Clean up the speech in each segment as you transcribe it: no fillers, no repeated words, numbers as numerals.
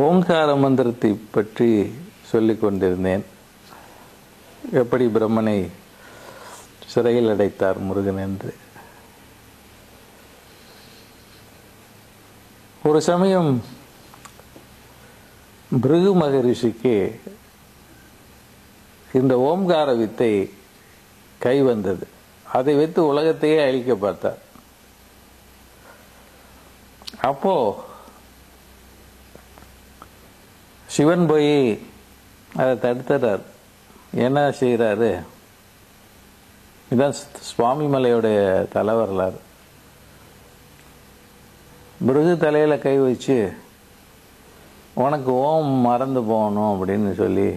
ஓங்கார மந்திரத்தை பற்றி சொல்லிக் கொண்டிருந்தேன். எப்படி பிரம்மனை சிறையில் அடைத்தார் முருகன் என்று. ஒரு சமயம் பிருகு மகரிஷிக்கு இந்த ஓம்கார வித்தை கை வந்தது. அதை வைத்து உலகத்தையே அழிக்க பார்த்தார். அப்போ சிவன் போய் அதை தடுத்துறார். என்ன செய்கிறாரு? இதுதான் சுவாமி மலையுடைய தலை வரலாறு. பிருகு தலையில கை வச்சு உனக்கு ஓம் மறந்து போகணும் அப்படின்னு சொல்லி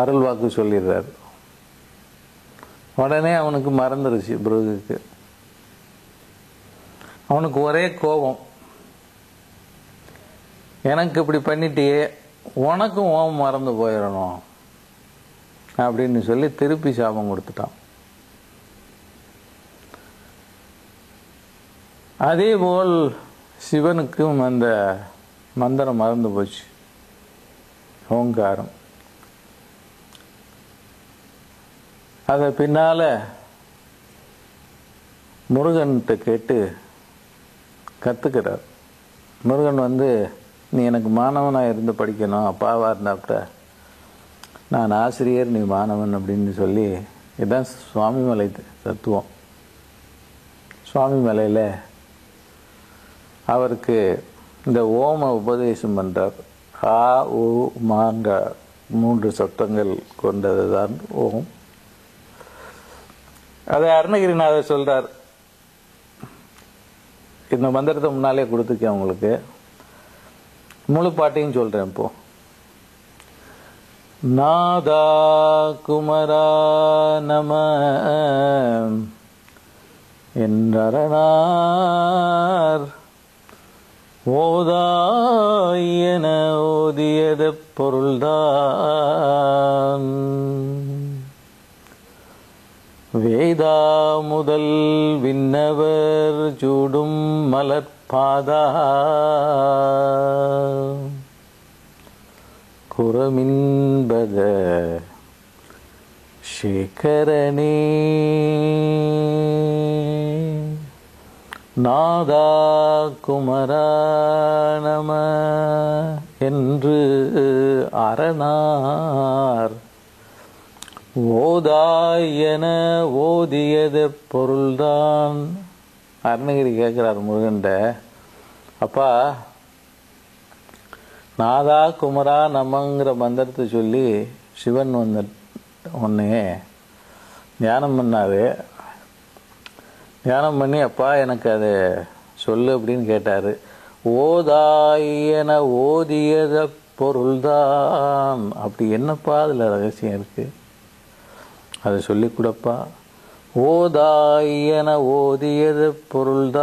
அருள் வாக்கு சொல்லிடுறாரு. உடனே அவனுக்கு மறந்துருச்சு. பிருகுக்கு அவனுக்கு ஒரே கோபம், எனக்கு இப்படி பண்ணிட்டியே, உனக்கும் ஓம் மறந்து போயிடணும் அப்படின்னு சொல்லி திருப்பி சாபம் கொடுத்துட்டான். அதே போல் சிவனுக்கும் அந்த மந்திரம் மறந்து போச்சு, ஓங்காரம். அதை பின்னால முருகன்கிட்ட கேட்டு கத்துக்கிறார். முருகன் நீ எனக்கு மாணவனாக இருந்து படிக்கணும், அப்பாவாக இருந்தாப்ட நான் ஆசிரியர், நீ மாணவன் அப்படின்னு சொல்லி, இதுதான் சுவாமி மலை தத்துவம். சுவாமி மலையில் அவருக்கு இந்த ஓம உபதேசம் பண்ணுறார். ஆ ஊ மாங்க 3 சத்தங்கள் கொண்டது தான் ஓம். அதை அருணகிரிநாதர் சொல்றார். இந்த மந்திரத்தை முன்னாலே கொடுத்துருக்கேன் உங்களுக்கு. முழு பாட்டையும் சொல்றேன் இப்போ. நாதா குமரா நம என்றார் ஓதாயன ஓதியத பொருள்தான் வேதா முதல் விண்ணவர் சூடும் மலர்பாதா குரமின்பத சேகரனே நாதா குமரா நம என்று அரணார் ஓதாயன ஓதியது பொருள்தான். அருணகிரி கேட்கிறார் முருகன்ட, அப்பா நாதா குமரா நமங்கிற மந்திரத்தை சொல்லி சிவன் ஒன்னே தியானம் பண்ணாரு. தியானம் பண்ணி அப்பா எனக்கு அதை சொல்லு அப்படின்னு கேட்டாரு. ஓதாயன ஓதியத பொருள்தான். அப்படி என்னப்பா அதுல ரகசியம் இருக்கு, அதை சொல்லி கொடுப்பா. ஓதாயன ஓதியது பொருள்தான்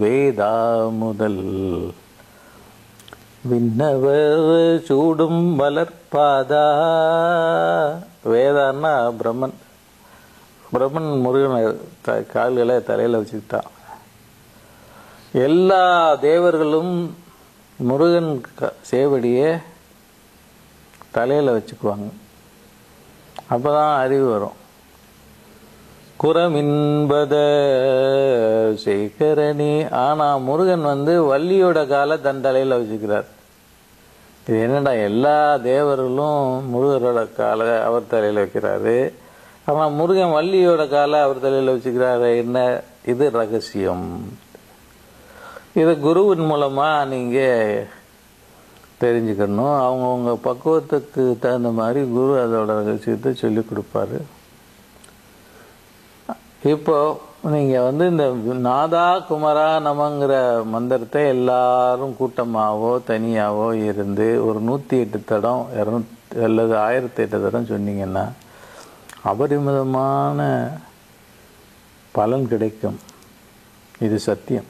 வேதா முதல் விண்ணவர் சூடும் மலர்பாதா. வேதான்னா பிரம்மன். பிரம்மன் முருகனை கால்களை தலையில வச்சுக்கிட்டான். எல்லா தேவர்களும் முருகன் சேவடியை தலையில வச்சுக்குவாங்க. அப்பதான் அறிவு வரும். குரமின்பத சேகரணி. ஆனா முருகன் வள்ளியோட காலை தன் தலையில வச்சுக்கிறார். இது என்னடா, எல்லா தேவர்களும் முருகரோட காலை அவர் தலையில வைக்கிறாரு, ஆனா முருகன் வள்ளியோட காலை அவர் தலையில வச்சுக்கிறாரு. என்ன இது ரகசியம்? இது குருவின் மூலமா நீங்க தெரிஞ்சுக்கணும். அவங்கவுங்க பக்குவத்துக்கு தகுந்த மாதிரி குரு அதோட ரகசியத்தை சொல்லி கொடுப்பாரு. இப்போ நீங்க இந்த நாதா குமரா நமங்கிற மந்திரத்தை எல்லாரும் கூட்டமாவோ தனியாவோ இருந்து ஒரு 108 தடம் 200 அல்லது 1008 தடம் சொன்னீங்கன்னா அபரிமிதமான பலன் கிடைக்கும். இது சத்தியம்.